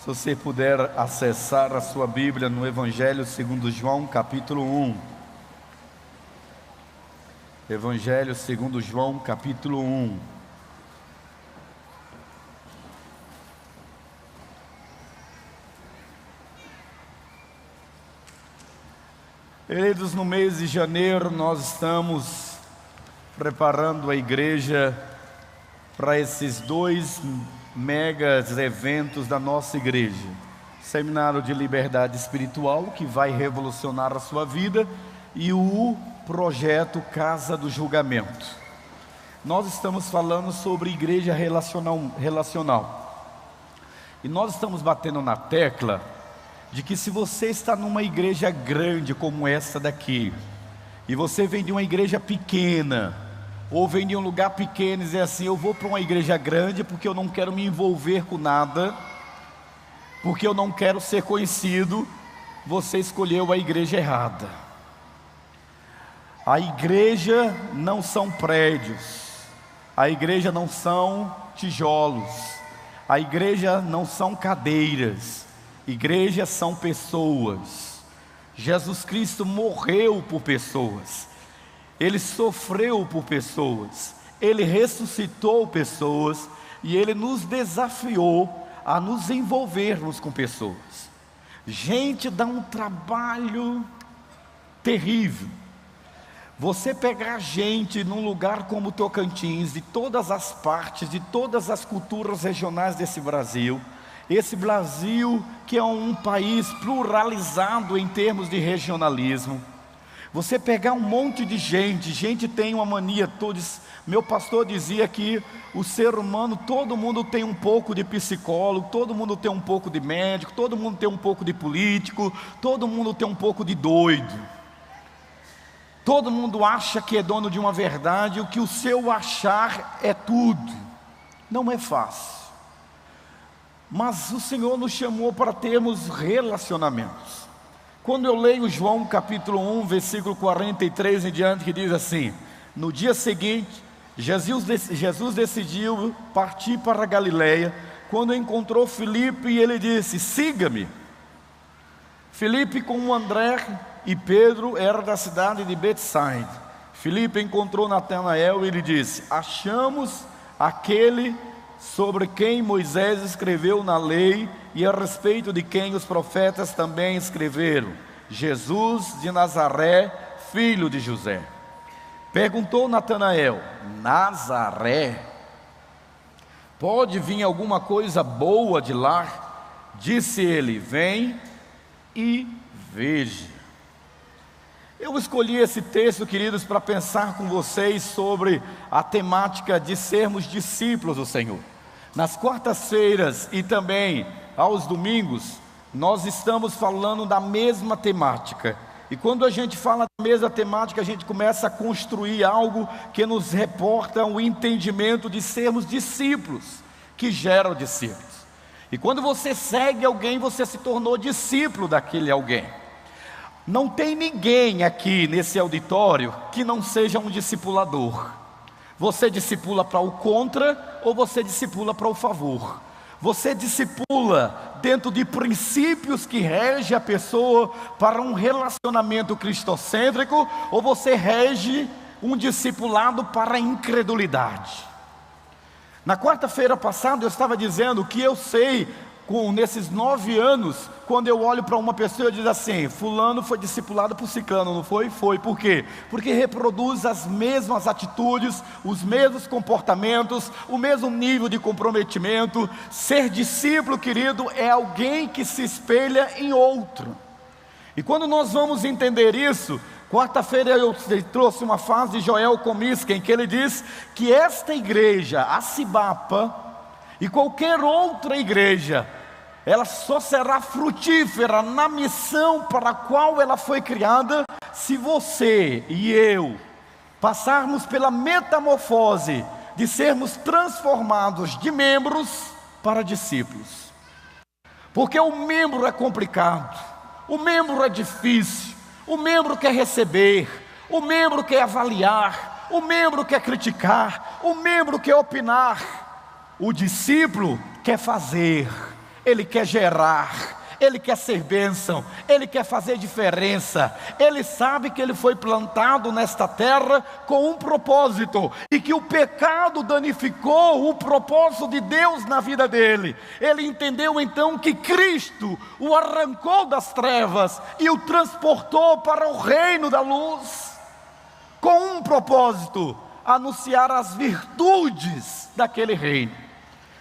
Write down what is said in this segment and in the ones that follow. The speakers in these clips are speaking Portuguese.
Se você puder acessar a sua Bíblia no Evangelho segundo João, capítulo 1. Evangelho segundo João, capítulo 1. Queridos, no mês de janeiro nós estamos preparando a igreja para esses dois megas eventos da nossa igreja. Seminário de Liberdade Espiritual, que vai revolucionar a sua vida, e o projeto Casa do Julgamento. Nós estamos falando sobre igreja relacional. E nós estamos batendo na tecla de que se você está numa igreja grande como essa daqui, e você vem de uma igreja pequena, ou vem de um lugar pequeno e diz assim: eu vou para uma igreja grande porque eu não quero me envolver com nada, porque eu não quero ser conhecido, você escolheu a igreja errada. A igreja não são prédios, a igreja não são tijolos, a igreja não são cadeiras, igrejas são pessoas. Jesus Cristo morreu por pessoas, Ele sofreu por pessoas, Ele ressuscitou pessoas, e Ele nos desafiou a nos envolvermos com pessoas. Gente, dá um trabalho terrível. Você pegar gente num lugar como Tocantins, de todas as partes, de todas as culturas regionais desse Brasil, esse Brasil que é um país pluralizado em termos de regionalismo, você pegar um monte de gente tem uma mania, meu pastor dizia que o ser humano, todo mundo tem um pouco de psicólogo, todo mundo tem um pouco de médico, todo mundo tem um pouco de político, todo mundo tem um pouco de doido. Todo mundo acha que é dono de uma verdade, o que o seu achar é tudo. Não é fácil. Mas o Senhor nos chamou para termos relacionamentos. Quando eu leio João capítulo 1, versículo 43 em diante, que diz assim: no dia seguinte, Jesus decidiu partir para a Galileia. Quando encontrou Filipe, ele disse: siga-me. Filipe, com André e Pedro, era da cidade de Betsaida. Filipe encontrou Natanael e ele disse: achamos aquele sobre quem Moisés escreveu na lei e a respeito de quem os profetas também escreveram, Jesus de Nazaré, filho de José. Perguntou Natanael: Nazaré? Pode vir alguma coisa boa de lá? Disse ele: vem e veja. Eu escolhi esse texto, queridos, para pensar com vocês sobre a temática de sermos discípulos do Senhor. Nas quartas-feiras e também aos domingos, nós estamos falando da mesma temática. E quando a gente fala da mesma temática, a gente começa a construir algo que nos reporta o entendimento de sermos discípulos, que geram discípulos. E quando você segue alguém, você se tornou discípulo daquele alguém. Não tem ninguém aqui nesse auditório que não seja um discipulador. Você discipula para o contra ou você discipula para o favor? Você discipula dentro de princípios que rege a pessoa para um relacionamento cristocêntrico, ou você rege um discipulado para a incredulidade? Na quarta-feira passada eu estava dizendo que eu sei, nesses 9 anos, quando eu olho para uma pessoa e diz assim: fulano foi discipulado por ciclano, não foi? Foi. Por quê? Porque reproduz as mesmas atitudes, os mesmos comportamentos, o mesmo nível de comprometimento. Ser discípulo, querido, é alguém que se espelha em outro. E quando nós vamos entender isso, quarta-feira eu trouxe uma frase de Joel Comisca, em que ele diz que esta igreja, a Cibapa, e qualquer outra igreja, ela só será frutífera na missão para a qual ela foi criada, se você e eu passarmos pela metamorfose de sermos transformados de membros para discípulos. Porque o membro é complicado, o membro é difícil, o membro quer receber, o membro quer avaliar, o membro quer criticar, o membro quer opinar. O discípulo quer fazer, Ele quer gerar, Ele quer ser bênção, Ele quer fazer diferença. Ele sabe que Ele foi plantado nesta terra com um propósito, e que o pecado danificou o propósito de Deus na vida dele. Ele entendeu então que Cristo o arrancou das trevas e o transportou para o reino da luz, com um propósito: anunciar as virtudes daquele reino.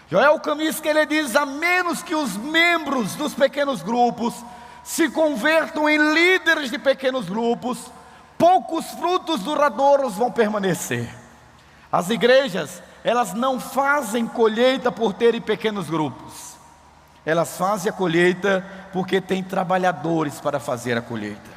Joel Kaminsky, ele diz: a menos que os membros dos pequenos grupos se convertam em líderes de pequenos grupos, poucos frutos duradouros vão permanecer. As igrejas, elas não fazem colheita por terem pequenos grupos, elas fazem a colheita porque tem trabalhadores para fazer a colheita.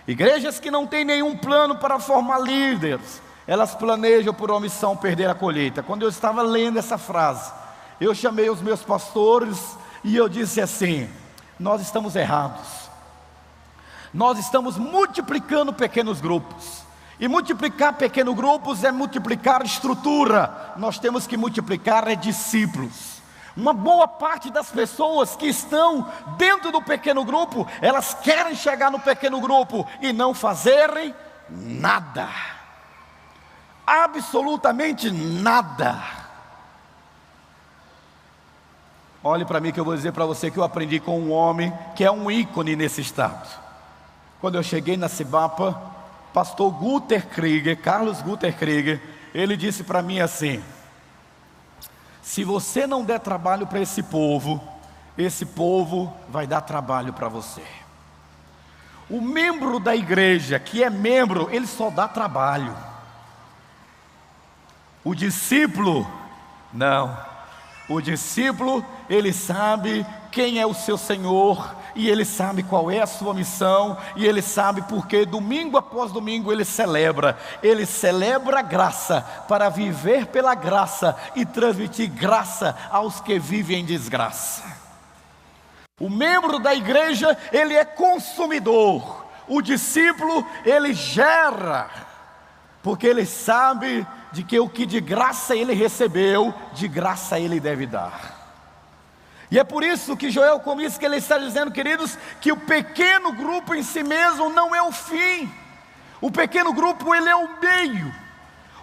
Igrejas que não têm nenhum plano para formar líderes, elas planejam por omissão perder a colheita. Quando eu estava lendo essa frase, eu chamei os meus pastores e eu disse assim: nós estamos errados. Nós estamos multiplicando pequenos grupos, e multiplicar pequenos grupos é multiplicar estrutura. Nós temos que multiplicar discípulos. Uma boa parte das pessoas que estão dentro do pequeno grupo, elas querem chegar no pequeno grupo e não fazerem nada, absolutamente nada. Olhe para mim que eu vou dizer para você que eu aprendi com um homem que é um ícone nesse estado. Quando eu cheguei na Cibapa, pastor Carlos Guter Krieger, ele disse para mim assim: se você não der trabalho para esse povo vai dar trabalho para você. O membro da igreja que é membro, ele só dá trabalho. O discípulo, não. O discípulo, ele sabe quem é o seu Senhor, e ele sabe qual é a sua missão, e ele sabe porque domingo após domingo ele celebra a graça, para viver pela graça e transmitir graça aos que vivem em desgraça. O membro da igreja, ele é consumidor. O discípulo, ele gera, porque ele sabe de que o que de graça ele recebeu, de graça ele deve dar. E é por isso que Joel Kaminsky, ele está dizendo, queridos, que o pequeno grupo em si mesmo não é o fim. O pequeno grupo, ele é o meio.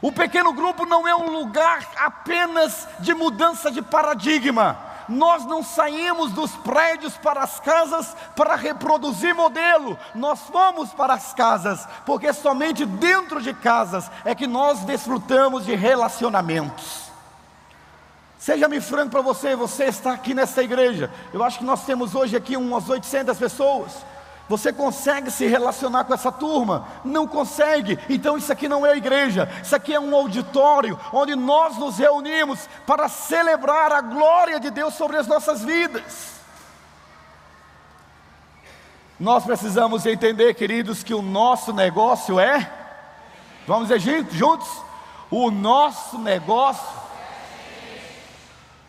O pequeno grupo não é um lugar apenas de mudança de paradigma. Nós não saímos dos prédios para as casas para reproduzir modelo. Nós fomos para as casas, porque somente dentro de casas é que nós desfrutamos de relacionamentos. Seja-me franco para você, você está aqui nessa igreja. Eu acho que nós temos hoje aqui umas 800 pessoas. Você consegue se relacionar com essa turma? Não consegue. Então isso aqui não é igreja, isso aqui é um auditório, onde nós nos reunimos para celebrar a glória de Deus sobre as nossas vidas. Nós precisamos entender, queridos, que o nosso negócio é, vamos dizer juntos, o nosso negócio.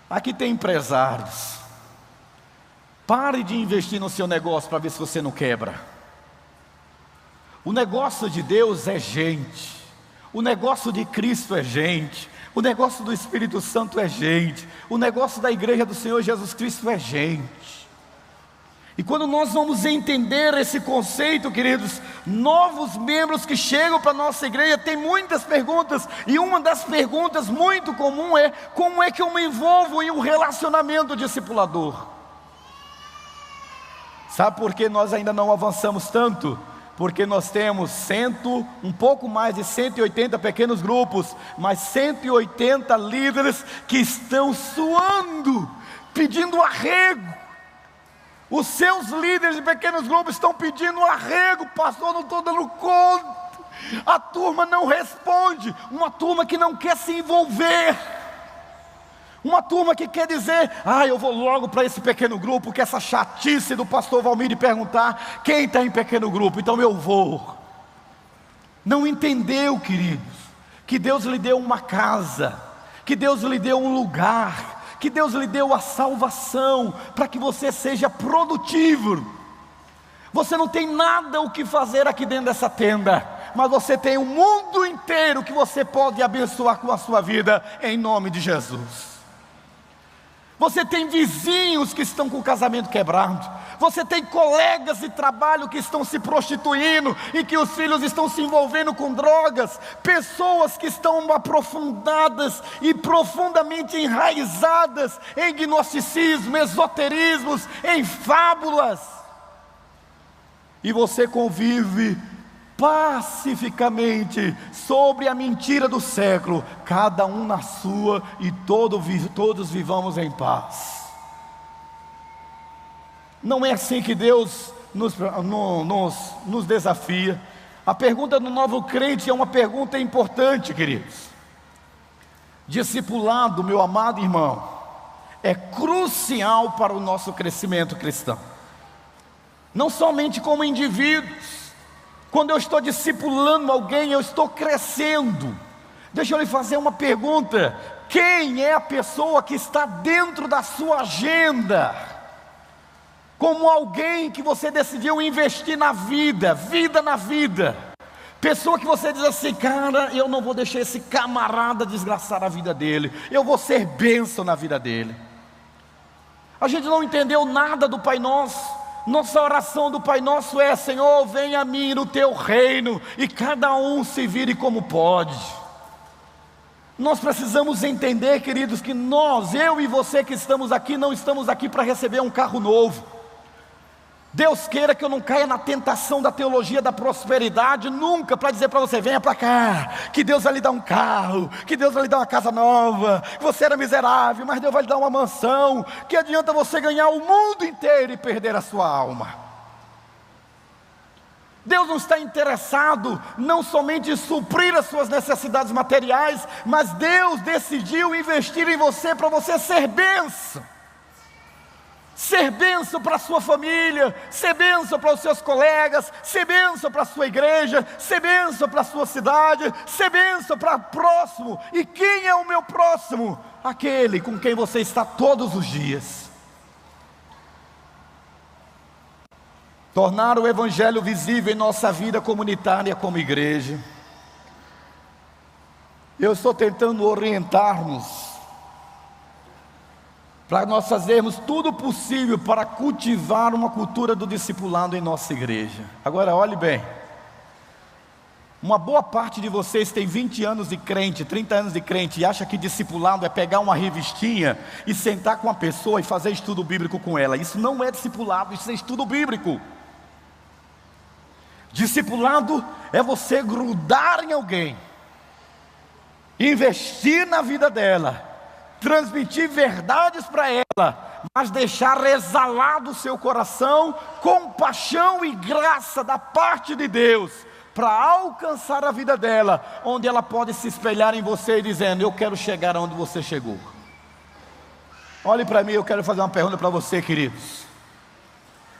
Aqui tem empresários. Pare de investir no seu negócio para ver se você não quebra. O negócio de Deus é gente. O negócio de Cristo é gente. O negócio do Espírito Santo é gente. O negócio da igreja do Senhor Jesus Cristo é gente. E quando nós vamos entender esse conceito, queridos, novos membros que chegam para a nossa igreja têm muitas perguntas. E uma das perguntas muito comum é: como é que eu me envolvo em um relacionamento discipulador? Sabe por que nós ainda não avançamos tanto? Porque nós temos um pouco mais de 180 pequenos grupos, mas 180 líderes que estão suando, pedindo arrego. Os seus líderes de pequenos grupos estão pedindo arrego: pastor, não estou dando conta. A turma não responde, uma turma que não quer se envolver. Uma turma que quer dizer: eu vou logo para esse pequeno grupo, que essa chatice do pastor Valmir de perguntar quem está em pequeno grupo, então eu vou. Não entendeu, queridos, que Deus lhe deu uma casa, que Deus lhe deu um lugar, que Deus lhe deu a salvação, para que você seja produtivo. Você não tem nada o que fazer aqui dentro dessa tenda, mas você tem o mundo inteiro que você pode abençoar com a sua vida, em nome de Jesus. Você tem vizinhos que estão com o casamento quebrado. Você tem colegas de trabalho que estão se prostituindo e que os filhos estão se envolvendo com drogas. Pessoas que estão aprofundadas e profundamente enraizadas em gnosticismo, esoterismos, em fábulas. E você convive pacificamente sobre a mentira do século, cada um na sua, e todos vivamos em paz. Não é assim que Deus nos desafia. A pergunta do novo crente é uma pergunta importante, queridos. Discipulado, meu amado irmão, é crucial para o nosso crescimento cristão. Não somente como indivíduos. Quando eu estou discipulando alguém, eu estou crescendo. Deixa eu lhe fazer uma pergunta: quem é a pessoa que está dentro da sua agenda? Como alguém que você decidiu investir na vida, vida na vida. Pessoa que você diz assim: cara, eu não vou deixar esse camarada desgraçar a vida dele, eu vou ser bênção na vida dele. A gente não entendeu nada do Pai Nosso. Nossa oração do Pai Nosso é: Senhor, venha a mim no teu reino, e cada um se vire como pode. Nós precisamos entender, queridos, que nós, eu e você que estamos aqui, não estamos aqui para receber um carro novo. Deus queira que eu não caia na tentação da teologia da prosperidade, nunca, para dizer para você: venha para cá, que Deus vai lhe dar um carro, que Deus vai lhe dar uma casa nova, que você era miserável, mas Deus vai lhe dar uma mansão. Que adianta você ganhar o mundo inteiro e perder a sua alma? Deus não está interessado não somente em suprir as suas necessidades materiais, mas Deus decidiu investir em você para você ser bênção. Ser bênção para a sua família, ser bênção para os seus colegas, ser bênção para a sua igreja, ser bênção para a sua cidade, ser bênção para o próximo. E quem é o meu próximo? Aquele com quem você está todos os dias. Tornar o Evangelho visível em nossa vida comunitária como igreja. Eu estou tentando orientar-nos para nós fazermos tudo possível para cultivar uma cultura do discipulado em nossa igreja. Agora olhe bem, uma boa parte de vocês tem 20 anos de crente, 30 anos de crente, e acha que discipulado é pegar uma revistinha e sentar com uma pessoa e fazer estudo bíblico com ela. Isso não é discipulado, isso é estudo bíblico. Discipulado é você grudar em alguém, investir na vida dela, transmitir verdades para ela, mas deixar exalar do seu coração compaixão e graça da parte de Deus, para alcançar a vida dela, onde ela pode se espelhar em você, dizendo: eu quero chegar onde você chegou. Olhe para mim, eu quero fazer uma pergunta para você, queridos.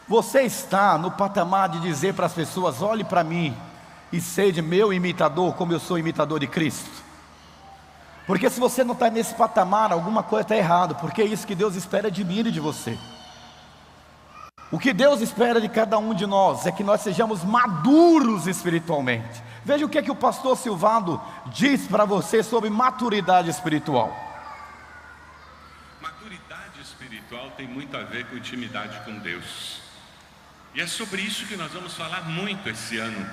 Você está no patamar de dizer para as pessoas: olhe para mim e seja meu imitador, como eu sou imitador de Cristo? Porque se você não está nesse patamar, alguma coisa está errada, porque é isso que Deus espera de mim e de você. O que Deus espera de cada um de nós é que nós sejamos maduros espiritualmente. Veja o que é que o pastor Silvado diz para você sobre maturidade espiritual. Maturidade espiritual tem muito a ver com intimidade com Deus. E é sobre isso que nós vamos falar muito esse ano.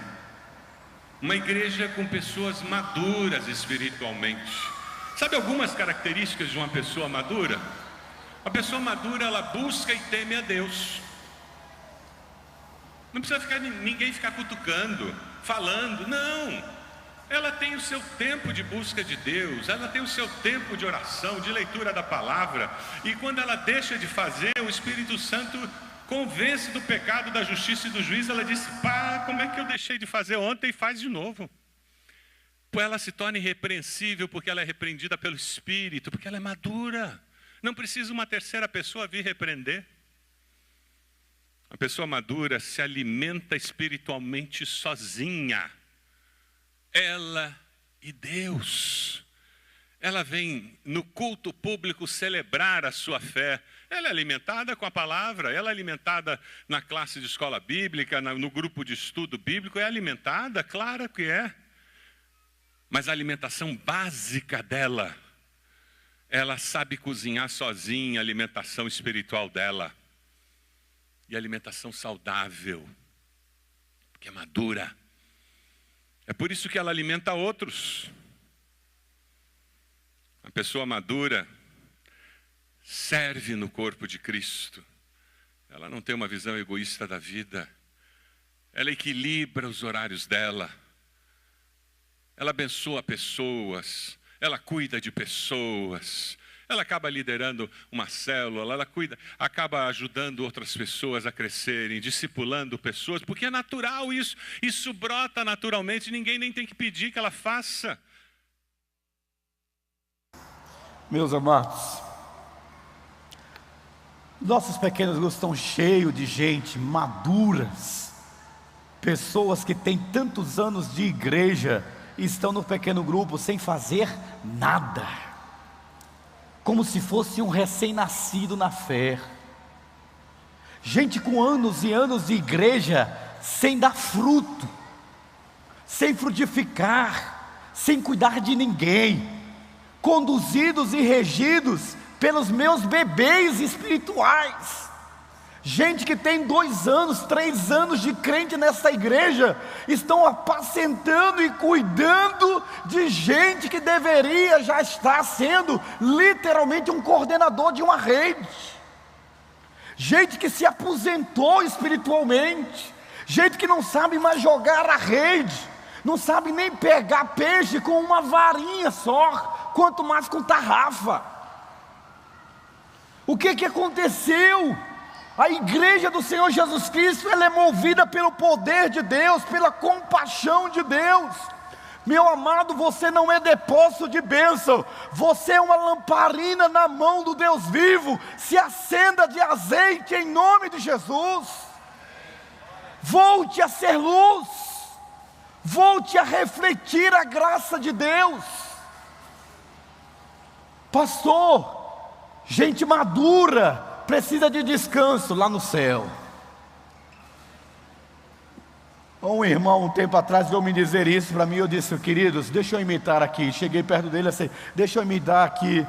Uma igreja com pessoas maduras espiritualmente. Sabe algumas características de uma pessoa madura? A pessoa madura, ela busca e teme a Deus. Não precisa ninguém ficar cutucando, falando, não. Ela tem o seu tempo de busca de Deus, ela tem o seu tempo de oração, de leitura da palavra. E quando ela deixa de fazer, o Espírito Santo convence do pecado, da justiça e do juízo. Ela diz: pá, como é que eu deixei de fazer ontem e faz de novo? Ela se torna irrepreensível porque ela é repreendida pelo Espírito, porque ela é madura. Não precisa uma terceira pessoa vir repreender. A pessoa madura se alimenta espiritualmente sozinha. Ela e Deus. Ela vem no culto público celebrar a sua fé. Ela é alimentada com a palavra, ela é alimentada na classe de escola bíblica, no grupo de estudo bíblico, é alimentada, claro que é. Mas a alimentação básica dela ela sabe cozinhar sozinha a alimentação espiritual dela. E alimentação saudável, porque é madura. É por isso que ela alimenta outros. A pessoa madura serve no corpo de Cristo. Ela não tem uma visão egoísta da vida. Ela equilibra os horários dela. Ela abençoa pessoas. Ela cuida de pessoas. Ela acaba liderando uma célula. Ela acaba ajudando outras pessoas a crescerem, discipulando pessoas, porque é natural isso. Isso brota naturalmente. Ninguém nem tem que pedir que ela faça. Meus amados, nossos pequenos grupos estão cheios de gente maduras, pessoas que têm tantos anos de igreja e estão no pequeno grupo sem fazer nada, como se fosse um recém-nascido na fé. Gente com anos e anos de igreja sem dar fruto, sem frutificar, sem cuidar de ninguém, conduzidos e regidos pelos meus bebês espirituais. Gente que tem 2 anos, 3 anos de crente nessa igreja, estão apacentando e cuidando de gente que deveria já estar sendo literalmente um coordenador de uma rede. Gente que se aposentou espiritualmente, gente que não sabe mais jogar a rede, não sabe nem pegar peixe com uma varinha só, quanto mais com tarrafa. O que aconteceu? A igreja do Senhor Jesus Cristo, ela é movida pelo poder de Deus, pela compaixão de Deus. Meu amado, você não é depósito de bênção, você é uma lamparina na mão do Deus vivo. Se acenda de azeite em nome de Jesus. Volte a ser luz, volte a refletir a graça de Deus. Pastor, gente madura precisa de descanso lá no céu. Um irmão, um tempo atrás, veio me dizer isso para mim. Eu disse: queridos, deixa eu imitar aqui. Cheguei perto dele assim: deixa eu imitar aqui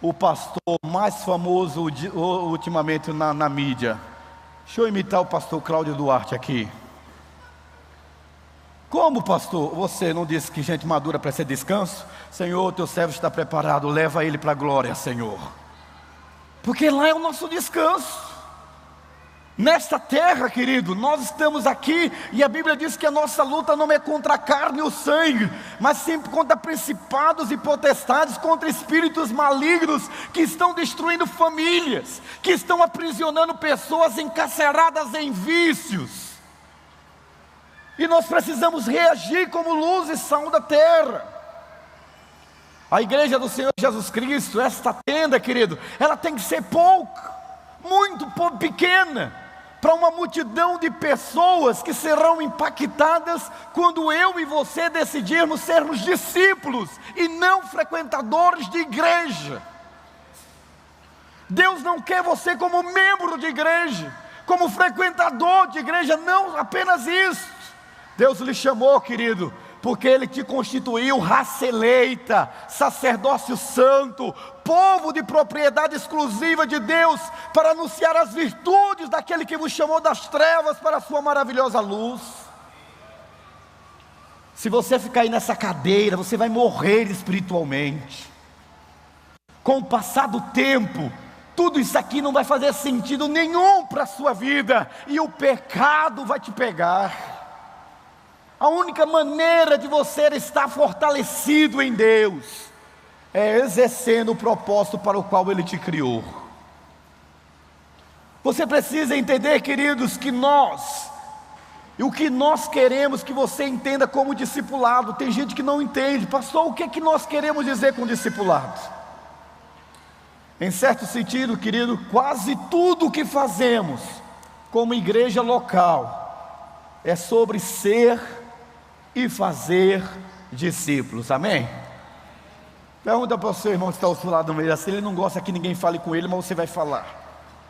o pastor mais famoso ultimamente na mídia. Deixa eu imitar o pastor Cláudio Duarte aqui. Como, pastor? Você não disse que gente madura precisa de descanso? Senhor, teu servo está preparado, leva ele para a glória, Senhor. Porque lá é o nosso descanso. Nesta terra, querido, nós estamos aqui e a Bíblia diz que a nossa luta não é contra a carne e o sangue, mas sempre contra principados e potestades, contra espíritos malignos que estão destruindo famílias, que estão aprisionando pessoas encarceradas em vícios. E nós precisamos reagir como luz e sal da terra. A igreja do Senhor Jesus Cristo, esta tenda, querido, ela tem que ser pouca, muito pequena, para uma multidão de pessoas que serão impactadas quando eu e você decidirmos sermos discípulos e não frequentadores de igreja. Deus não quer você como membro de igreja, como frequentador de igreja, não apenas isso. Deus lhe chamou, querido, porque Ele te constituiu raça eleita, sacerdócio santo, povo de propriedade exclusiva de Deus, para anunciar as virtudes daquele que vos chamou das trevas para a sua maravilhosa luz. Se você ficar aí nessa cadeira, você vai morrer espiritualmente. Com o passar do tempo, tudo isso aqui não vai fazer sentido nenhum para a sua vida, e o pecado vai te pegar. A única maneira de você estar fortalecido em Deus é exercendo o propósito para o qual Ele te criou. Você precisa entender, queridos, que o que nós queremos que você entenda como discipulado. Tem gente que não entende. Pastor, o que é que nós queremos dizer com discipulado? Em certo sentido, querido, quase tudo o que fazemos como igreja local é sobre ser e fazer discípulos, amém? Pergunta para o seu irmão que está ao seu lado no meio assim, ele não gosta que ninguém fale com ele, mas você vai falar.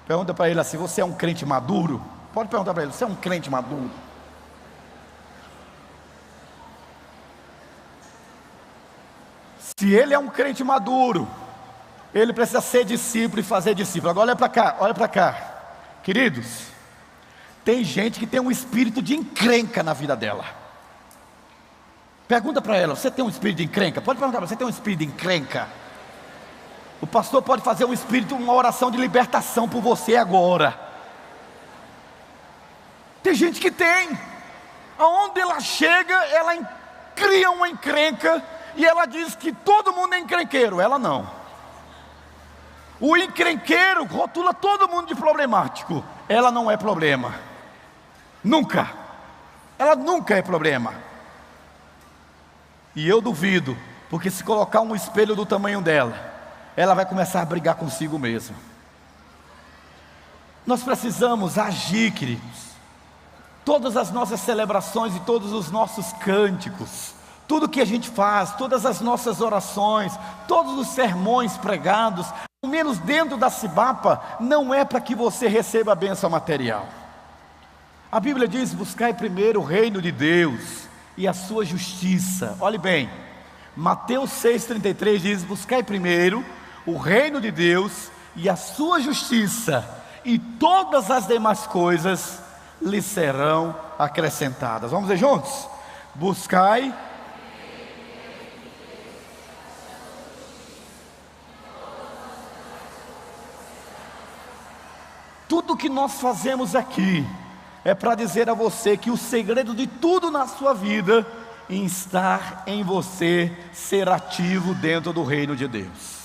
Pergunta para ele assim: você é um crente maduro? Pode perguntar para ele: você é um crente maduro? Se ele é um crente maduro, ele precisa ser discípulo e fazer discípulo. Agora olha para cá, olha para cá. Queridos, tem gente que tem um espírito de encrenca na vida dela. Pergunta para ela: você tem um espírito de encrenca? Pode perguntar: você tem um espírito de encrenca? O pastor pode fazer uma oração de libertação por você agora. Tem gente que tem. Aonde ela chega, ela cria uma encrenca e ela diz que todo mundo é encrenqueiro. Ela não. O encrenqueiro rotula todo mundo de problemático. Ela não é problema. Nunca. Ela nunca é problema. E eu duvido, porque se colocar um espelho do tamanho dela, ela vai começar a brigar consigo mesma. Nós precisamos agir, queridos. Todas as nossas celebrações e todos os nossos cânticos, tudo que a gente faz, todas as nossas orações, todos os sermões pregados, ao menos dentro da Cibapa, não é para que você receba a bênção material. A Bíblia diz: buscai primeiro o reino de Deus e a sua justiça. Olhe bem, Mateus 6,33 diz: buscai primeiro o reino de Deus e a sua justiça, e todas as demais coisas lhe serão acrescentadas. Vamos ver juntos? Buscai tudo que nós fazemos aqui é para dizer a você que o segredo de tudo na sua vida está em você ser ativo dentro do reino de Deus.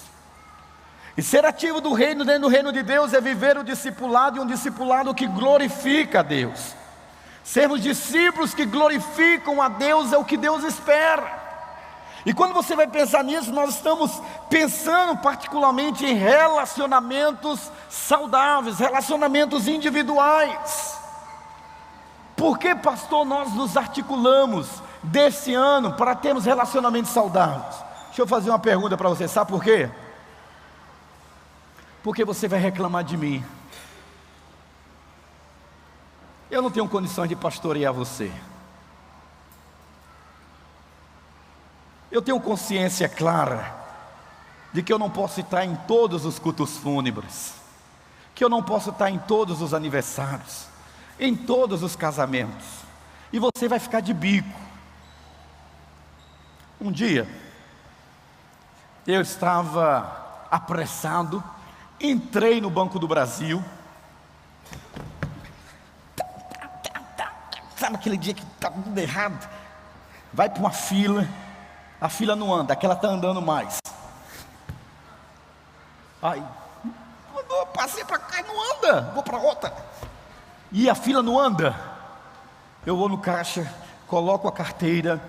E ser ativo do reino, dentro do reino de Deus, é viver o discipulado, e um discipulado que glorifica a Deus. Sermos discípulos que glorificam a Deus é o que Deus espera. E quando você vai pensar nisso, nós estamos pensando particularmente em relacionamentos saudáveis, relacionamentos individuais. Por que, pastor, nós nos articulamos desse ano para termos relacionamentos saudáveis? Deixa eu fazer uma pergunta para você, sabe por quê? Porque você vai reclamar de mim. Eu não tenho condições de pastorear você. Eu tenho consciência clara de que eu não posso estar em todos os cultos fúnebres, que eu não posso estar em todos os aniversários, em todos os casamentos, e você vai ficar de bico. Um dia, eu estava apressado, entrei no Banco do Brasil. Sabe aquele dia que está tudo errado? Vai para uma fila, a fila não anda, aquela está andando mais. Aí, eu passei para cá e não anda, vou para outra. E a fila não anda. Eu vou no caixa, coloco a carteira,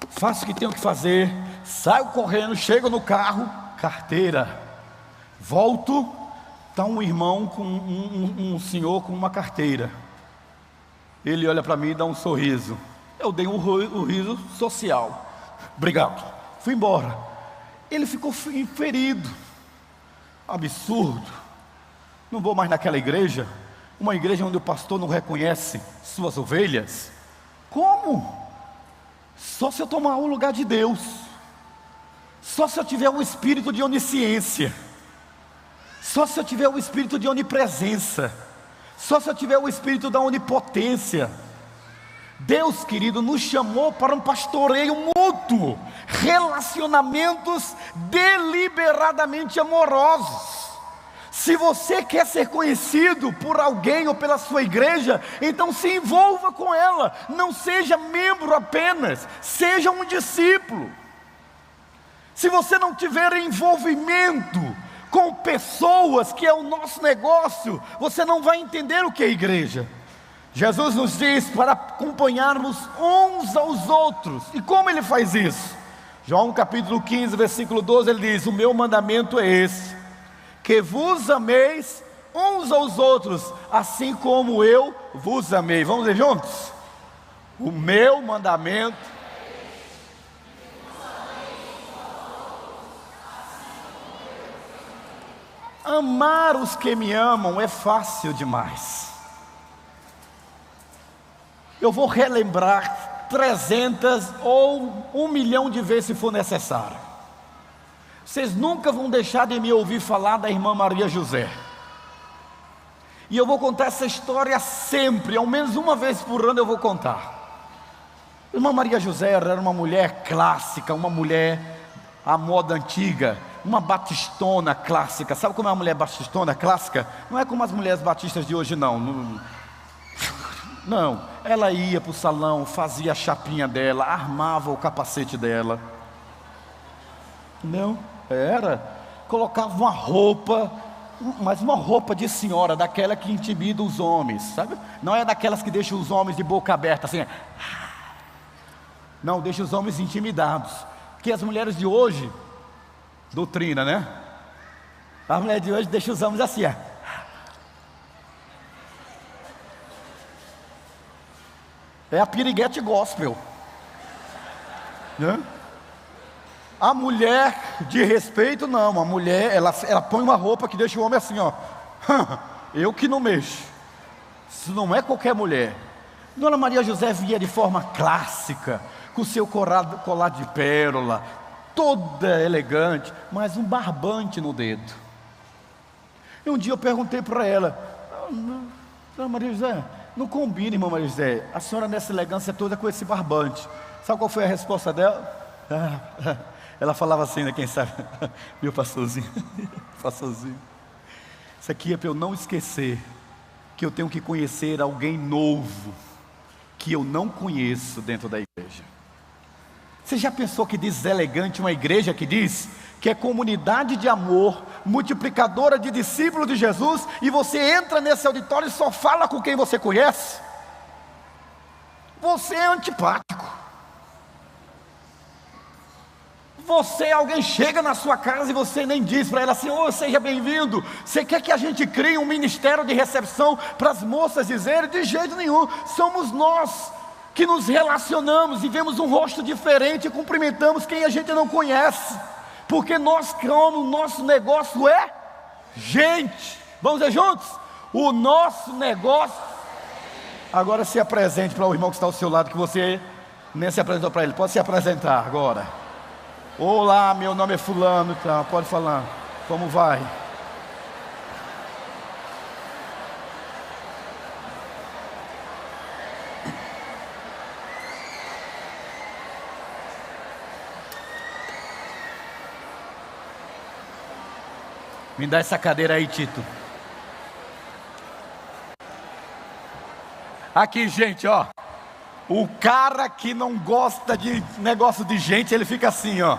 faço o que tenho que fazer, saio correndo, chego no carro, carteira. Volto, está um irmão com um senhor com uma carteira. Ele olha para mim e dá um sorriso. Eu dei um riso social. Obrigado. Fui embora. Ele ficou ferido. Absurdo. Não vou mais naquela igreja. Uma igreja onde o pastor não reconhece suas ovelhas. Como? Só se eu tomar o lugar de Deus. Só se eu tiver um espírito de onisciência. Só se eu tiver o espírito de onipresença. Só se eu tiver o espírito da onipotência. Deus, querido, nos chamou para um pastoreio mútuo, relacionamentos deliberadamente amorosos. Se você quer ser conhecido por alguém ou pela sua igreja, então se envolva com ela. Não seja membro apenas, seja um discípulo. Se você não tiver envolvimento com pessoas, que é o nosso negócio, você não vai entender o que é igreja. Jesus nos diz para acompanharmos uns aos outros. E como ele faz isso? João capítulo 15, versículo 12, ele diz: o meu mandamento é esse, que vos ameis uns aos outros, assim como eu vos amei. Vamos ler juntos? O meu mandamento. Amar os que me amam é fácil demais. Eu vou relembrar 300 ou 1 milhão de vezes se for necessário. Vocês nunca vão deixar de me ouvir falar da irmã Maria José. E eu vou contar essa história sempre, ao menos uma vez por ano eu vou contar. A irmã Maria José era uma mulher clássica, uma mulher à moda antiga, uma batistona clássica. Sabe como é uma mulher batistona clássica? Não é como as mulheres batistas de hoje não. Não, ela ia para o salão, fazia a chapinha dela, armava o capacete dela. Não, colocava uma roupa, mas uma roupa de senhora, daquela que intimida os homens, sabe? Não é daquelas que deixam os homens de boca aberta assim. Não, deixa os homens intimidados. Porque as mulheres de hoje, doutrina, né? As mulheres de hoje deixam os homens assim, É a piriguete gospel, né? A mulher de respeito não, a mulher ela põe uma roupa que deixa o homem assim, eu que não mexo. Isso não é qualquer mulher. Dona Maria José via de forma clássica, com seu colar de pérola, toda elegante, mas um barbante no dedo. E um dia eu perguntei para ela: Dona Maria José, não combina, irmã Maria José, a senhora nessa elegância toda com esse barbante. Sabe qual foi a resposta dela? Ela falava assim, né, quem sabe? Meu pastorzinho, pastorzinho. Isso aqui é para eu não esquecer que eu tenho que conhecer alguém novo, que eu não conheço dentro da igreja. Você já pensou que deselegante uma igreja que diz que é comunidade de amor, multiplicadora de discípulos de Jesus, e você entra nesse auditório e só fala com quem você conhece? Você é antipático. Alguém chega na sua casa e você nem diz para ela assim: seja bem-vindo. Você quer que a gente crie um ministério de recepção para as moças dizerem? De jeito nenhum. Somos nós que nos relacionamos e vemos um rosto diferente e cumprimentamos quem a gente não conhece, porque o nosso negócio é gente. Vamos ver juntos? O nosso negócio. Agora se apresente para o irmão que está ao seu lado, que você nem se apresentou para ele. Pode se apresentar agora. Olá, meu nome é fulano, tá? Pode falar. Como vai? Me dá essa cadeira aí, Tito. Aqui, gente, ó. O cara que não gosta de negócio de gente, ele fica assim, ó.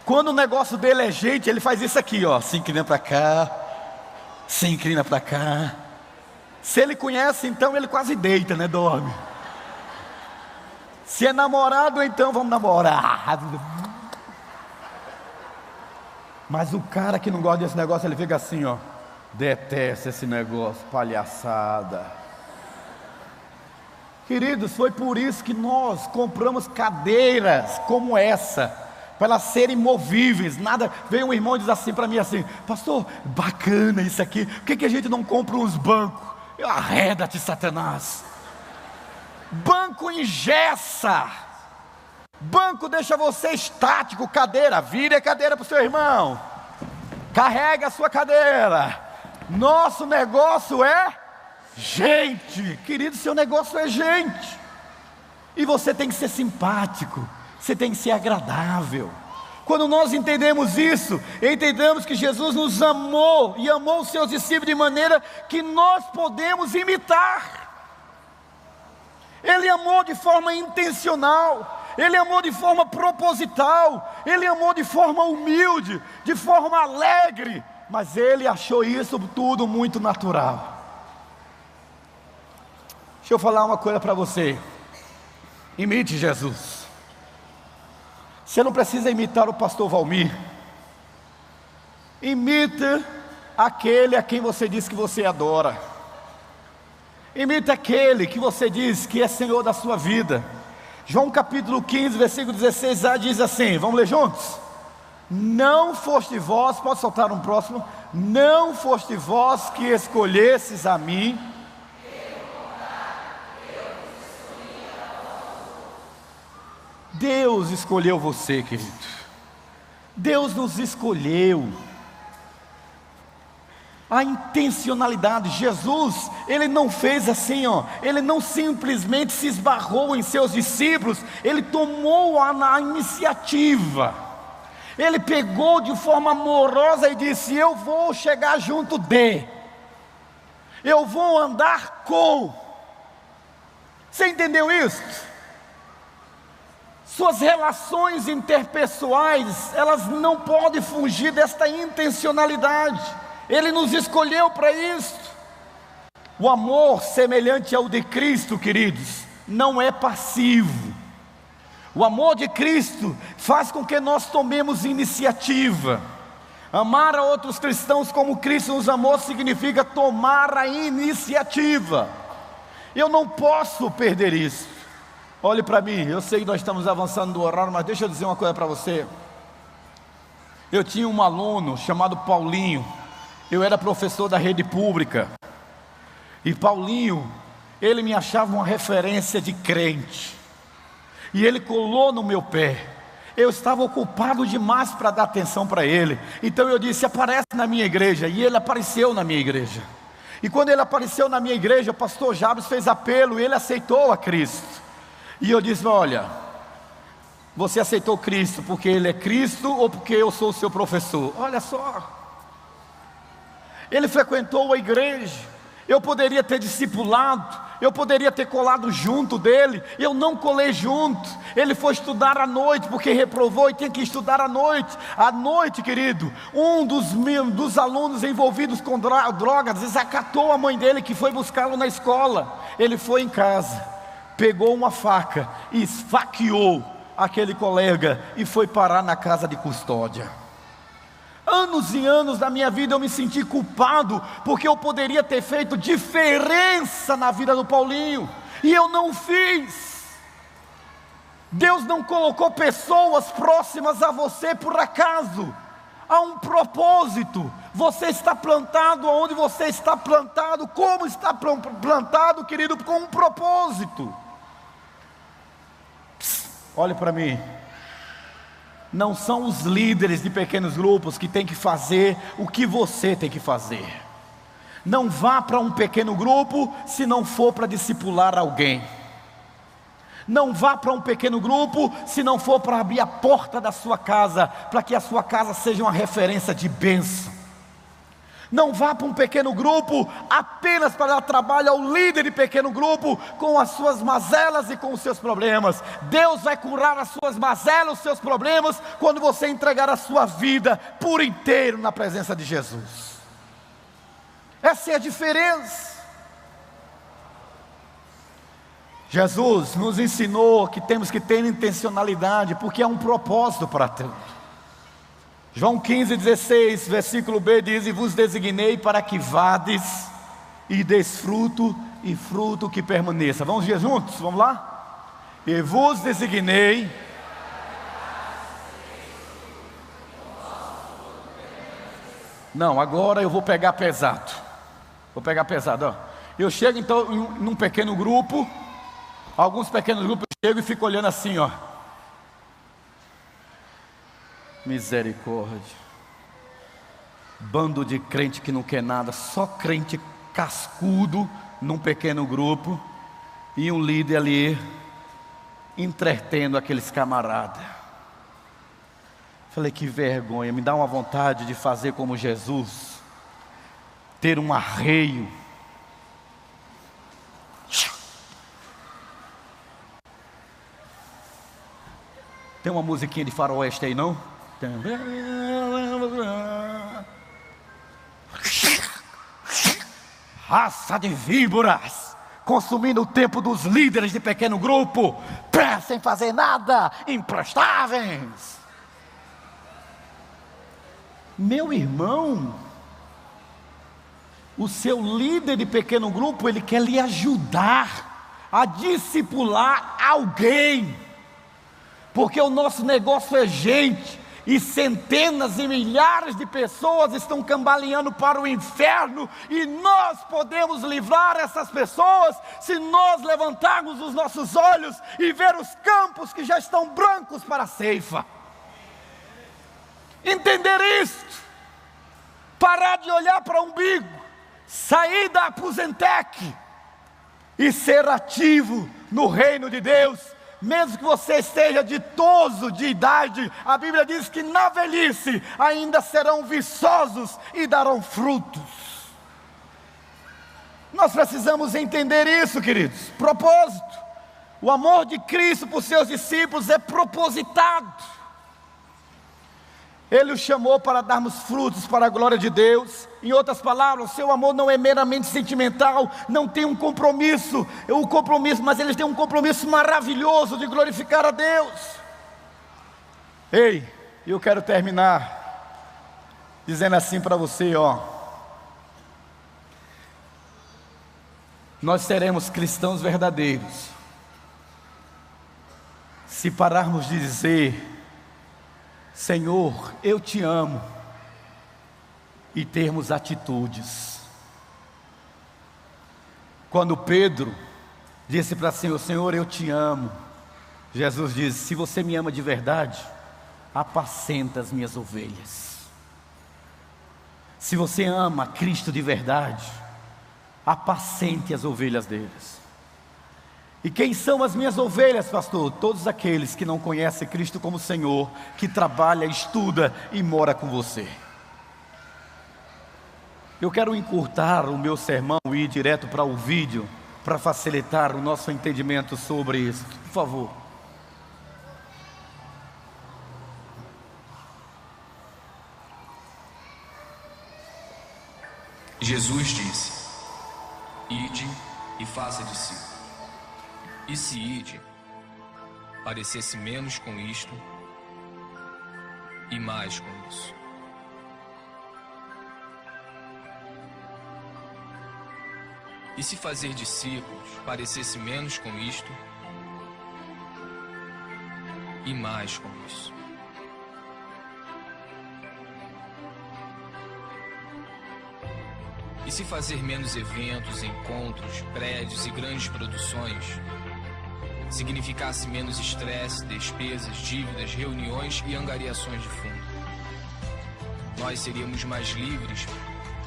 Quando o negócio dele é gente, ele faz isso aqui, ó. Se inclina para cá, se inclina para cá. Se ele conhece, então ele quase deita, né? Dorme. Se é namorado, então vamos namorar. Mas o cara que não gosta desse negócio, ele fica assim, ó. Detesta esse negócio, palhaçada. Queridos, foi por isso que nós compramos cadeiras como essa, para elas serem movíveis. Nada, veio um irmão e diz assim para mim assim: pastor, bacana isso aqui, por que a gente não compra uns bancos? Arreda-te, Satanás. Banco engessa, banco deixa você estático. Cadeira, vire a cadeira para o seu irmão, carrega a sua cadeira. Nosso negócio é gente. Querido, seu negócio é gente. E você tem que ser simpático, você tem que ser agradável. Quando nós entendemos isso, entendemos que Jesus nos amou e amou os seus discípulos de maneira que nós podemos imitar. Ele amou de forma intencional, Ele amou de forma proposital, Ele amou de forma humilde, de forma alegre, mas Ele achou isso tudo muito natural. Deixa eu falar uma coisa para você: imite Jesus. Você não precisa imitar o pastor Valmir, imita aquele a quem você diz que você adora. Imita aquele que você diz que é Senhor da sua vida. João capítulo 15, versículo 16a diz assim, vamos ler juntos? Não foste vós, pode soltar um próximo. não foste vós que escolhesses a mim. Deus escolheu você, querido. Deus nos escolheu. A intencionalidade, Jesus, Ele não fez assim, Ele não simplesmente se esbarrou em seus discípulos, Ele tomou a iniciativa. Ele pegou de forma amorosa e disse: eu vou chegar junto de, eu vou andar com. Você entendeu isso? Suas relações interpessoais, elas não podem fugir desta intencionalidade. Ele nos escolheu para isso. O amor semelhante ao de Cristo, queridos, não é passivo. O amor de Cristo faz com que nós tomemos iniciativa. Amar a outros cristãos como Cristo nos amou significa tomar a iniciativa. Eu não posso perder isso. Olhe para mim, eu sei que nós estamos avançando do horário, mas deixa eu dizer uma coisa para você. Eu tinha um aluno chamado Paulinho. Eu era professor da rede pública. E Paulinho, ele me achava uma referência de crente. E ele colou no meu pé. Eu estava ocupado demais para dar atenção para ele. Então eu disse: aparece na minha igreja. E ele apareceu na minha igreja. E quando ele apareceu na minha igreja, o pastor Jabes fez apelo e ele aceitou a Cristo. E eu disse: olha, você aceitou Cristo porque Ele é Cristo ou porque eu sou o seu professor? Olha só. Ele frequentou a igreja. Eu poderia ter discipulado, eu poderia ter colado junto dele. Eu não colei junto. Ele foi estudar à noite porque reprovou e tinha que estudar à noite. À noite, querido, um dos alunos envolvidos com drogas desacatou a mãe dele, que foi buscá-lo na escola. Ele foi em casa, pegou uma faca e esfaqueou aquele colega e foi parar na casa de custódia. Anos e anos da minha vida eu me senti culpado, porque eu poderia ter feito diferença na vida do Paulinho, e eu não fiz. Deus não colocou pessoas próximas a você por acaso. Há um propósito. Você está plantado onde você está plantado. Como está plantado, querido? Com um propósito. Olhe para mim. Não são os líderes de pequenos grupos que têm que fazer o que você tem que fazer. Não vá para um pequeno grupo se não for para discipular alguém. Não vá para um pequeno grupo se não for para abrir a porta da sua casa, para que a sua casa seja uma referência de bênção. Não vá para um pequeno grupo apenas para dar trabalho ao líder de pequeno grupo com as suas mazelas e com os seus problemas. Deus vai curar as suas mazelas, os seus problemas, quando você entregar a sua vida por inteiro na presença de Jesus. Essa é a diferença. Jesus nos ensinou que temos que ter intencionalidade, porque é um propósito para tudo. João 15,16, versículo B diz: e vos designei para que vades e deis fruto, e fruto que permaneça. Vamos ver juntos? Vamos lá? E vos designei. Não, agora eu vou pegar pesado. Vou pegar pesado, ó. Eu chego então num pequeno grupo. Alguns pequenos grupos eu chego e fico olhando assim, ó. Misericórdia. Bando de crente que não quer nada, só crente cascudo num pequeno grupo, e um líder ali entretendo aqueles camaradas. Falei: que vergonha. Me dá uma vontade de fazer como Jesus, ter um arreio. Tem uma musiquinha de faroeste aí, não? Raça de víboras, consumindo o tempo dos líderes de pequeno grupo, sem fazer nada, imprestáveis. Meu irmão, o seu líder de pequeno grupo, ele quer lhe ajudar a discipular alguém. Porque o nosso negócio é gente, e centenas e milhares de pessoas estão cambaleando para o inferno, e nós podemos livrar essas pessoas se nós levantarmos os nossos olhos e ver os campos que já estão brancos para a ceifa. Entender isto, parar de olhar para o umbigo, sair da Apusentec e ser ativo no reino de Deus. Mesmo que você esteja ditoso de idade, a Bíblia diz que na velhice ainda serão viçosos e darão frutos. Nós precisamos entender isso, queridos. Propósito. O amor de Cristo por seus discípulos é propositado. Ele os chamou para darmos frutos para a glória de Deus. Em outras palavras, o seu amor não é meramente sentimental, não tem um compromisso, mas ele tem um compromisso maravilhoso de glorificar a Deus. Ei, eu quero terminar dizendo assim para você, nós seremos cristãos verdadeiros se pararmos de dizer: Senhor, eu te amo, e termos atitudes. Quando Pedro disse para o Senhor: Senhor, eu te amo, Jesus disse: se você me ama de verdade, apacenta as minhas ovelhas. Se você ama Cristo de verdade, apacente as ovelhas deles. E quem são as minhas ovelhas, pastor? Todos aqueles que não conhecem Cristo como Senhor, que trabalha, estuda e mora com você. Eu quero encurtar o meu sermão e ir direto para o vídeo, para facilitar o nosso entendimento sobre isso. Por favor. Jesus disse: ide e faça discípulos. E se ide parecesse menos com isto e mais com isso. E se fazer discípulos parecesse menos com isto e mais com isso. E se fazer menos eventos, encontros, prédios e grandes produções significasse menos estresse, despesas, dívidas, reuniões e angariações de fundo, nós seríamos mais livres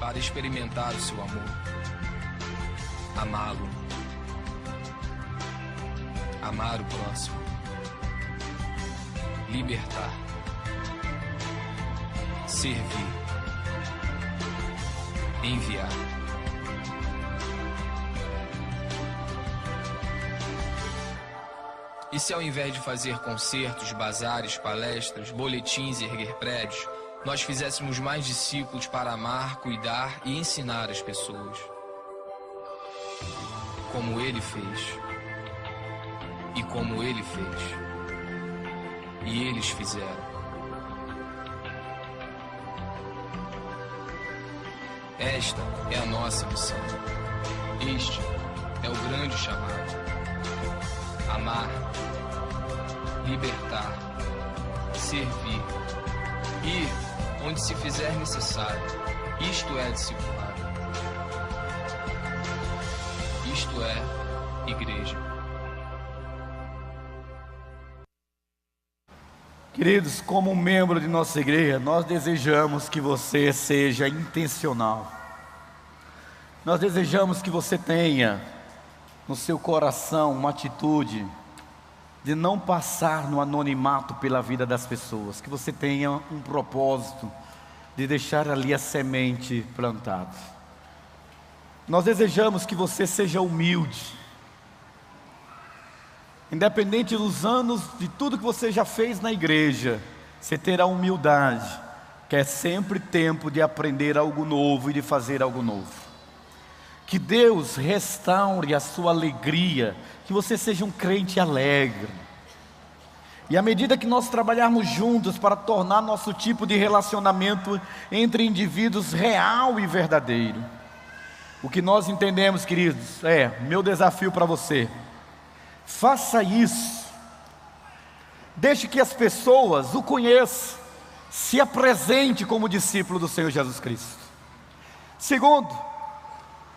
para experimentar o seu amor, amá-lo, amar o próximo, libertar, servir, enviar. E se ao invés de fazer concertos, bazares, palestras, boletins e erguer prédios, nós fizéssemos mais discípulos para amar, cuidar e ensinar as pessoas, como Ele fez, e como Ele fez, e eles fizeram. Esta é a nossa missão. Este é o grande chamado. Amar, libertar, servir, ir onde se fizer necessário. Isto é discipulado. Isto é igreja. Queridos, como membro de nossa igreja, nós desejamos que você seja intencional. Nós desejamos que você tenha no seu coração uma atitude de não passar no anonimato pela vida das pessoas, que você tenha um propósito de deixar ali a semente plantada. Nós desejamos que você seja humilde, independente dos anos, de tudo que você já fez na igreja, você terá humildade, que é sempre tempo de aprender algo novo e de fazer algo novo. Que Deus restaure a sua alegria, que você seja um crente alegre. E à medida que nós trabalharmos juntos para tornar nosso tipo de relacionamento entre indivíduos real e verdadeiro, o que nós entendemos, queridos, meu desafio para você: faça isso, deixe que as pessoas o conheçam, Se apresente como discípulo do Senhor Jesus Cristo. Segundo,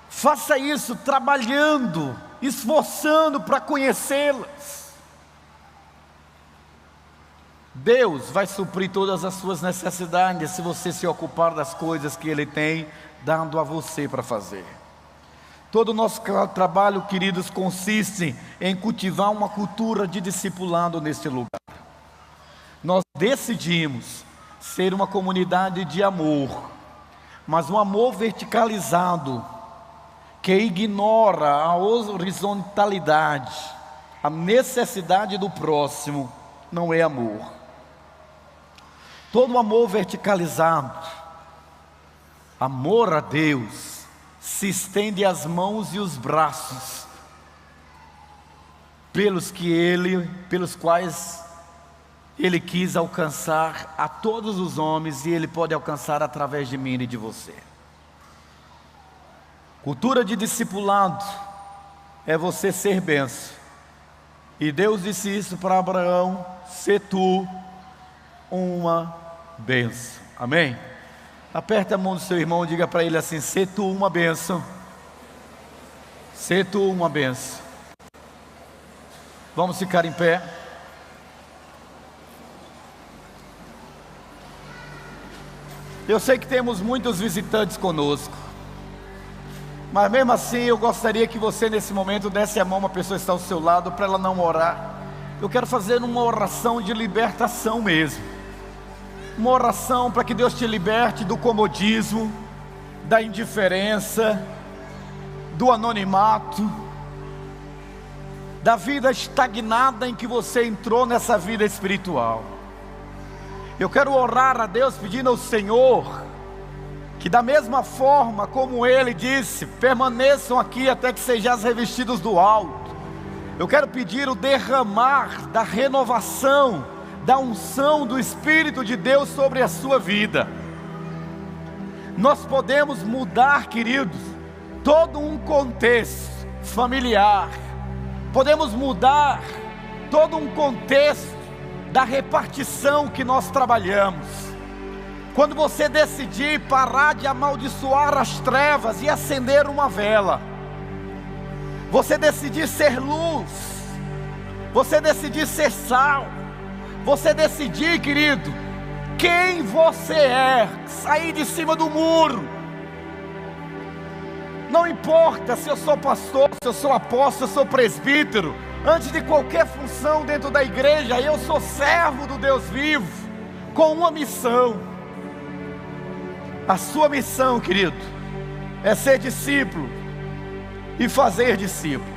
faça isso trabalhando, esforçando para conhecê-las. Deus vai suprir todas as suas necessidades se você se ocupar das coisas que Ele tem dado a você para fazer. Todo o nosso trabalho, queridos, consiste em cultivar uma cultura de discipulado neste lugar. Nós decidimos ser uma comunidade de amor, mas um amor verticalizado, que ignora a horizontalidade, a necessidade do próximo, não é amor. Todo amor verticalizado, amor a Deus, se estende as mãos e os braços pelos quais Ele quis alcançar a todos os homens, e Ele pode alcançar através de mim e de você. Cultura de discipulado é você ser bênção. E Deus disse isso para Abraão: sê tu uma bênção. Amém? Aperta a mão do seu irmão e diga para ele assim: sê tu uma bênção. Sê tu uma bênção. Vamos ficar em pé. Eu sei que temos muitos visitantes conosco, mas mesmo assim eu gostaria que você nesse momento desse a mão a uma pessoa que está ao seu lado, para ela não orar. Eu quero fazer uma oração de libertação mesmo. Uma oração para que Deus te liberte do comodismo, da indiferença, do anonimato, da vida estagnada em que você entrou nessa vida espiritual. Eu quero orar a Deus pedindo ao Senhor que, da mesma forma como Ele disse, permaneçam aqui até que sejais revestidos do alto. Eu quero pedir o derramar da renovação, da unção do Espírito de Deus sobre a sua vida. Nós podemos mudar, queridos, todo um contexto familiar. Podemos mudar todo um contexto da repartição que nós trabalhamos. Quando você decidir parar de amaldiçoar as trevas e acender uma vela, você decidir ser luz, você decidir ser sal, você decidir, querido, quem você é, sair de cima do muro. Não importa se eu sou pastor, se eu sou apóstolo, se eu sou presbítero. Antes de qualquer função dentro da igreja, eu sou servo do Deus vivo, com uma missão. A sua missão, querido, é ser discípulo e fazer discípulos.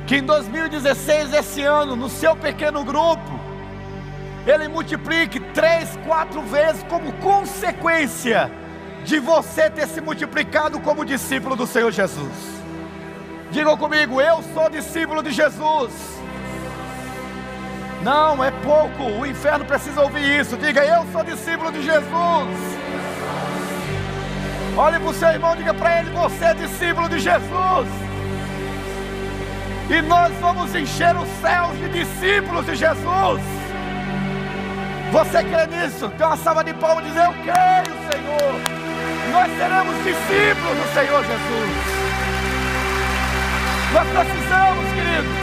Que em 2016, esse ano, no seu pequeno grupo, ele multiplique 3, 4 vezes como consequência de você ter se multiplicado como discípulo do Senhor Jesus. Digam comigo: eu sou discípulo de Jesus. Não, é pouco, o inferno precisa ouvir isso. Diga: eu sou discípulo de Jesus. Olhe para o seu irmão, diga para ele: você é discípulo de Jesus. E nós vamos encher os céus de discípulos de Jesus. Você crê nisso? Dê uma salva de palmas e diz: eu creio, Senhor. Nós seremos discípulos do Senhor Jesus. Nós precisamos, queridos.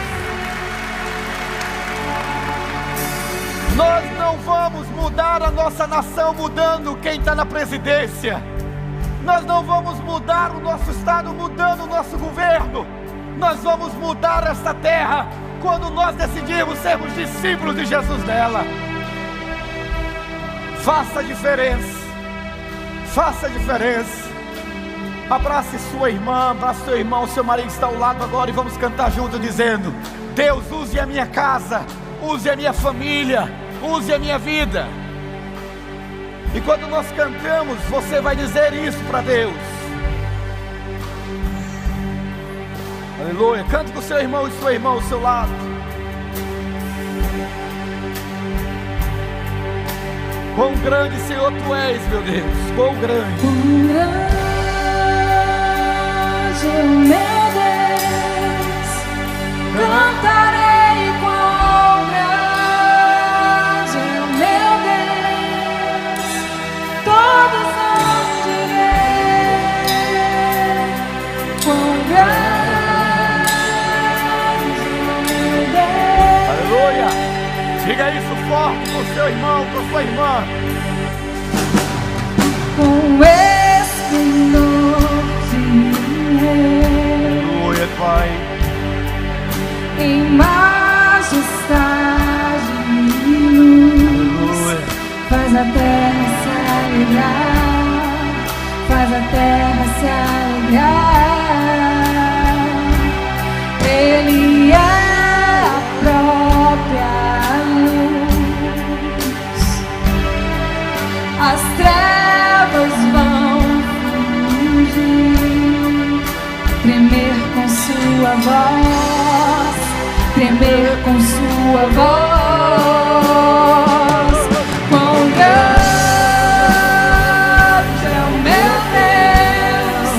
Nós não vamos mudar a nossa nação mudando quem está na presidência. Nós não vamos mudar o nosso estado mudando o nosso governo. Nós vamos mudar esta terra quando nós decidirmos sermos discípulos de Jesus nela. Faça a diferença. Faça a diferença. Abrace sua irmã, abrace seu irmão, seu marido está ao lado agora, e vamos cantar junto dizendo: Deus, use a minha casa, use a minha família, use a minha vida. E quando nós cantamos, você vai dizer isso para Deus. Aleluia. Cante com seu irmão e sua irmã ao seu lado. Quão grande, Senhor, Tu és, meu Deus. Quão grande. Quão grande, meu Deus. Cantarei quão grande, meu Diga isso forte com seu irmão, com sua irmã. Com esplendor de um rei, Aleluia, Pai. em majestade e luz, Aleluia. faz a terra se alegrar, faz a terra se alegrar. Ele é a própria luz, as trevas vão fugir, tremer com sua voz, tremer com sua voz. Quão grande é o meu Deus,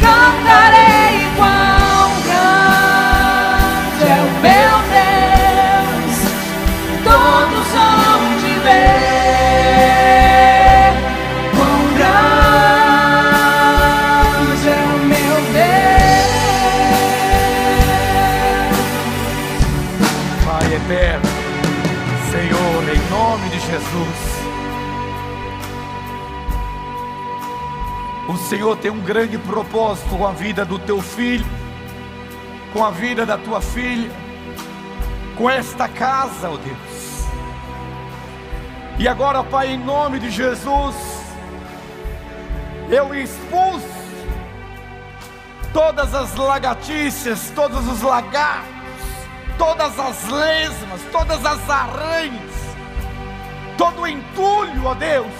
cantarei quão grande é o meu Deus, todos hão de ver. Quão grande é o meu Deus. Pai eterno, Senhor, em nome de Jesus, o Senhor tem um grande propósito com a vida do teu filho, com a vida da tua filha, com esta casa, ó Deus. E agora, Pai, em nome de Jesus, eu expulso todas as lagartixas, todos os lagartos, todas as lesmas, todas as aranhas, todo o entulho, ó Deus,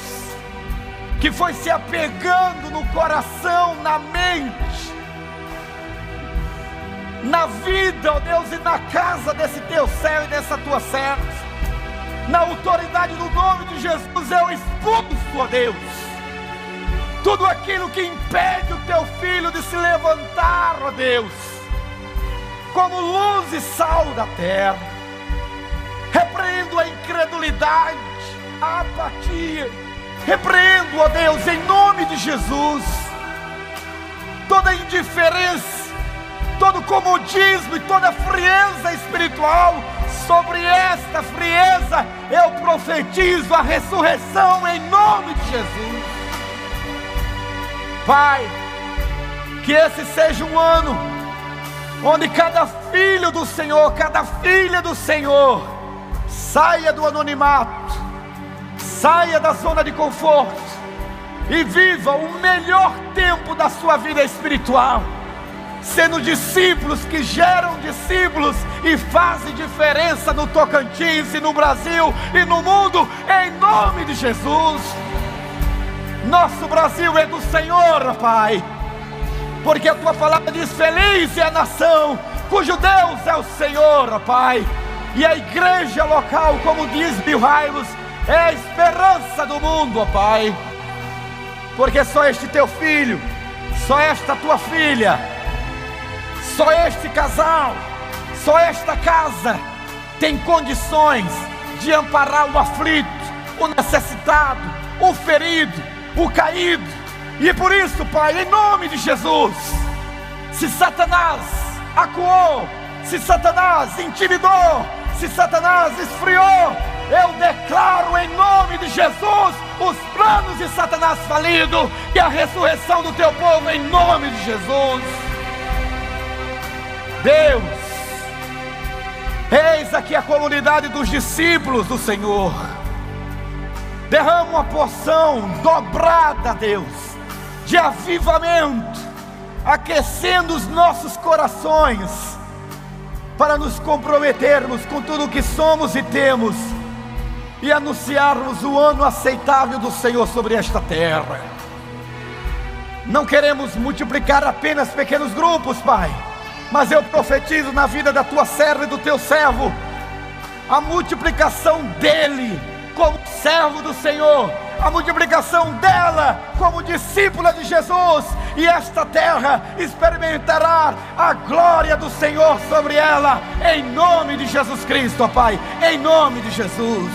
que foi se apegando no coração, na mente, na vida, ó Deus, e na casa desse teu servo e dessa tua serva. Na autoridade do nome de Jesus, eu expulso, ó Deus, tudo aquilo que impede o teu filho de se levantar, ó Deus, como luz e sal da terra. Repreendo a incredulidade, a apatia, repreendo, ó Deus, em nome de Jesus, toda indiferença, todo comodismo e toda frieza espiritual. Sobre esta frieza eu profetizo a ressurreição em nome de Jesus. Pai, que esse seja um ano onde cada filho do Senhor, cada filha do Senhor saia do anonimato, saia da zona de conforto e viva o melhor tempo da sua vida espiritual, sendo discípulos que geram discípulos e fazem diferença no Tocantins e no Brasil e no mundo, em nome de Jesus. Nosso Brasil é do Senhor, Pai, porque a tua palavra diz: feliz é a nação cujo Deus é o Senhor, Pai. E a igreja local, como diz Bill Hybels, é a esperança do mundo, Pai, porque só este teu filho, só esta tua filha, só este casal, só esta casa tem condições de amparar o aflito, o necessitado, o ferido, o caído. E por isso, Pai, em nome de Jesus, se Satanás acuou, se Satanás intimidou, se Satanás esfriou, eu declaro em nome de Jesus os planos de Satanás falidos e a ressurreição do teu povo em nome de Jesus. Deus, eis aqui a comunidade dos discípulos do Senhor. Derrama uma porção dobrada, Deus, de avivamento, aquecendo os nossos corações, para nos comprometermos com tudo o que somos e temos, e anunciarmos o ano aceitável do Senhor sobre esta terra. Não queremos multiplicar apenas pequenos grupos, Pai, mas eu profetizo na vida da tua serva e do teu servo a multiplicação dele como servo do Senhor, a multiplicação dela como discípula de Jesus, e esta terra experimentará a glória do Senhor sobre ela, em nome de Jesus Cristo, ó Pai, em nome de Jesus.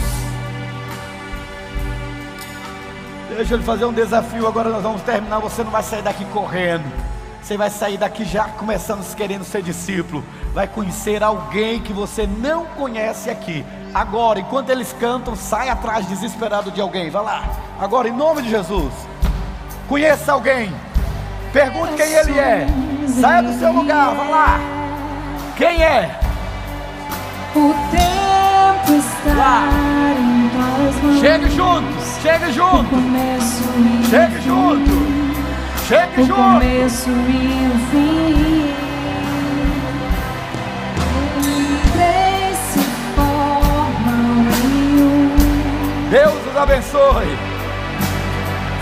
Deixa eu lhe fazer um desafio, agora nós vamos terminar. Você não vai sair daqui correndo, você vai sair daqui já começando querendo ser discípulo. vai conhecer alguém que você não conhece aqui. Agora, enquanto eles cantam, sai atrás desesperado de alguém. Vai lá, agora, em nome de Jesus. Conheça alguém, pergunte quem ele é. Saia do seu lugar, vai lá. Quem é? O tempo está em tuas mãos. Chegue junto, chegue junto. O começo e Chegue junto, chegue o junto. começo e o fim. Três se formam em um. Deus os abençoe.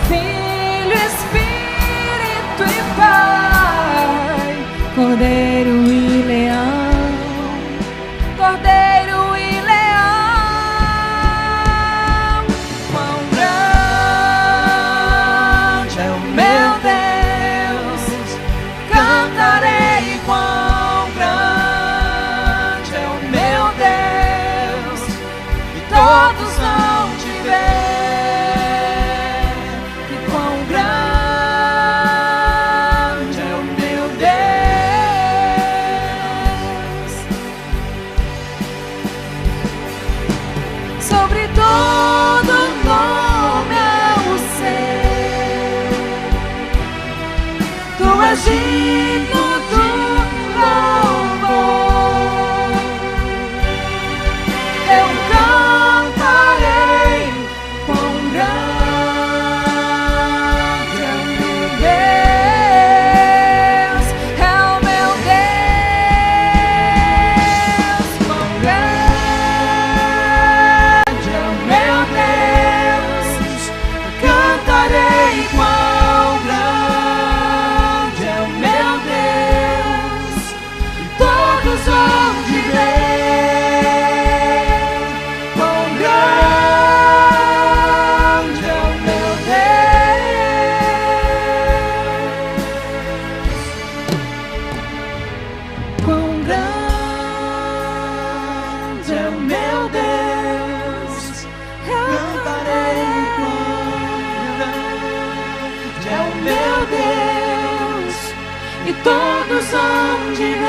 Filho, Espírito e Pai, Cordeiro e Leão. Cordeiro e leão, quão grande é o meu Deus, cantarei quão grande é o meu Deus, e todos vão te ver, que quão grande é o meu Deus. Sobre todo nome é o seu, tu és digno do louvor. Eu cantarei quão grande é o meu Deus, é o meu Deus, quão grande é o meu Deus. Cantarei quão grande é o meu Deus, e todos vão te ver, quão grande é o meu Deus, quão grande é o meu Deus. Eu cantarei quão grande é o meu Deus, e todos vão te ver.